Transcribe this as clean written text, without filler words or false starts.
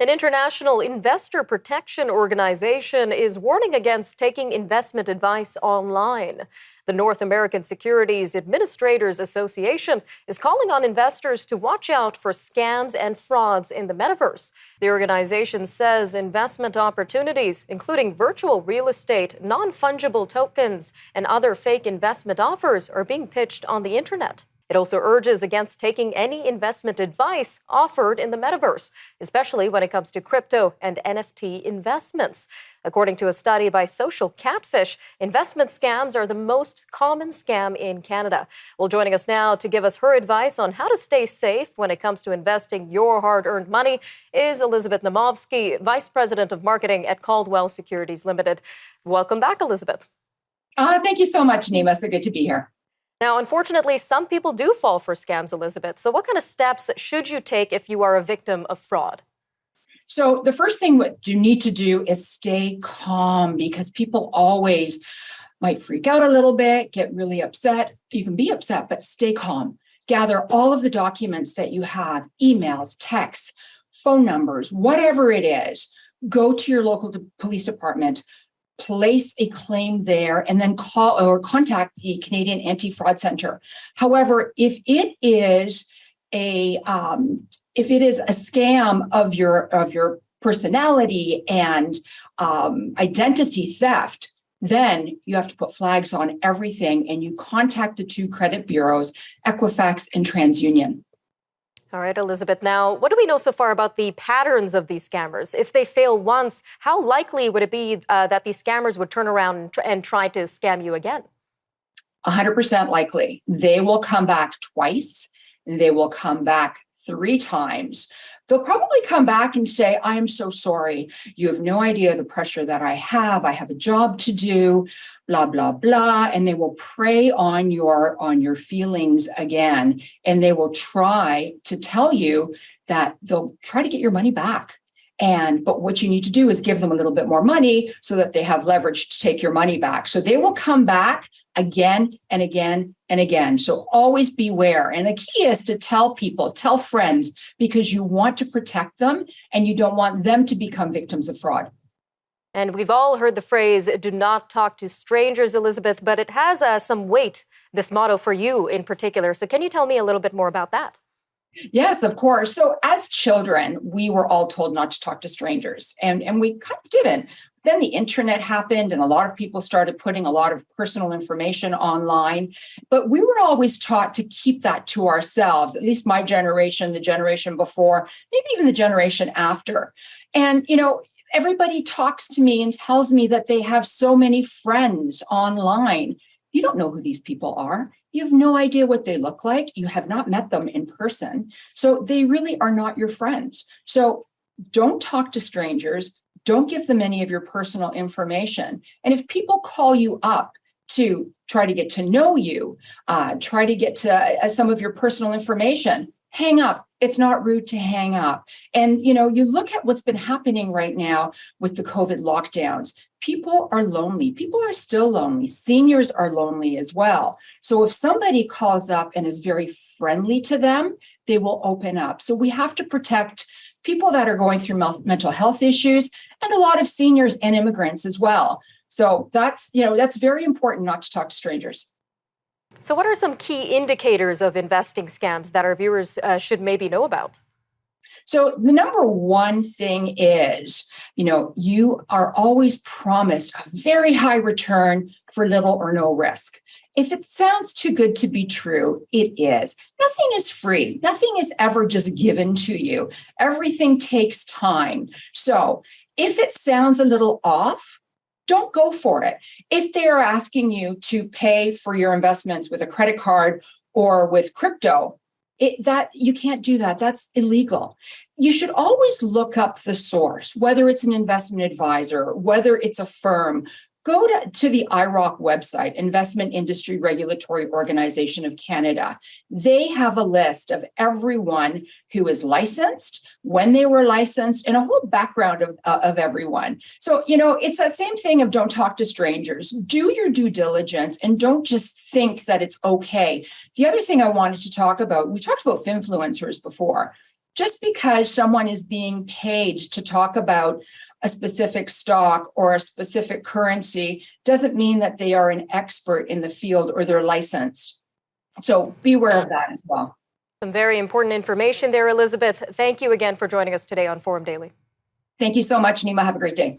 An international investor protection organization is warning against taking investment advice online. The North American Securities Administrators Association is calling on investors to watch out for scams and frauds in the metaverse. The organization says investment opportunities, including virtual real estate, non-fungible tokens, and other fake investment offers, are being pitched on the internet. It also urges against taking any investment advice offered in the metaverse, especially when it comes to crypto and NFT investments. According to a study by Social Catfish, investment scams are the most common scam in Canada. Well, joining us now to give us her advice on how to stay safe when it comes to investing your hard-earned money is Elizabeth Naumovski, Vice President of Marketing at Caldwell Securities Ltd. Welcome back, Elizabeth. Thank you so much, Nima. So good to be here. Now, unfortunately, some people do fall for scams, Elizabeth. So what kind of steps should you take if you are a victim of fraud? So the first thing what you need to do is stay calm, because people always might freak out a little bit, get really upset. You can be upset, but stay calm. Gather all of the documents that you have, emails, texts, phone numbers, whatever it is. Go to your local police department, place a claim there, and then call or contact the Canadian Anti-Fraud Center. However, if it is a scam of your personality and identity theft, then you have to put flags on everything, and you contact the two credit bureaus, Equifax and TransUnion. All right, Elizabeth. Now, what do we know so far about the patterns of these scammers? If they fail once, how likely would it be that these scammers would turn around and try to scam you again? 100% likely. They will come back twice. They will come back 3 times. They'll probably come back and say, I am so sorry. You have no idea the pressure that I have. I have a job to do, blah, blah, blah. And they will prey on your feelings again. And they will try to tell you that they'll try to get your money back. But what you need to do is give them a little bit more money so that they have leverage to take your money back. So they will come back again and again and again. So always beware. And the key is to tell people, tell friends, because you want to protect them and you don't want them to become victims of fraud. And we've all heard the phrase, do not talk to strangers, Elizabeth, but it has some weight, this motto for you in particular. So can you tell me a little bit more about that? Yes, of course. So as children, we were all told not to talk to strangers, and we kind of didn't. Then the internet happened, and a lot of people started putting a lot of personal information online. But we were always taught to keep that to ourselves, at least my generation, the generation before, maybe even the generation after. And, everybody talks to me and tells me that they have so many friends online. You don't know who these people are. You have no idea what they look like. You have not met them in person. So they really are not your friends. So don't talk to strangers. Don't give them any of your personal information. And if people call you up to try to get to know you, try to get to some of your personal information, hang up. It's not rude to hang up. And, you look at what's been happening right now with the COVID lockdowns. People are lonely. People are still lonely. Seniors are lonely as well. So if somebody calls up and is very friendly to them, they will open up. So we have to protect people that are going through mental health issues, and a lot of seniors and immigrants as well. So that's very important, not to talk to strangers. So what are some key indicators of investing scams that our viewers should maybe know about? So the number one thing is, you are always promised a very high return for little or no risk. If it sounds too good to be true, it is. Nothing is free. Nothing is ever just given to you. Everything takes time. So if it sounds a little off, don't go for it. If they are asking you to pay for your investments with a credit card or with crypto, that you can't do that. That's illegal. You should always look up the source, whether it's an investment advisor, whether it's a firm. Go to the IIROC website, Investment Industry Regulatory Organization of Canada. They have a list of everyone who is licensed, when they were licensed, and a whole background of everyone. So, it's that same thing of don't talk to strangers. Do your due diligence and don't just think that it's okay. The other thing I wanted to talk about, we talked about finfluencers before. just because someone is being paid to talk about a specific stock or a specific currency doesn't mean that they are an expert in the field or they're licensed. So be aware of that as well. Some very important information there, Elizabeth. Thank you again for joining us today on Forum Daily. Thank you so much, Nima. Have a great day.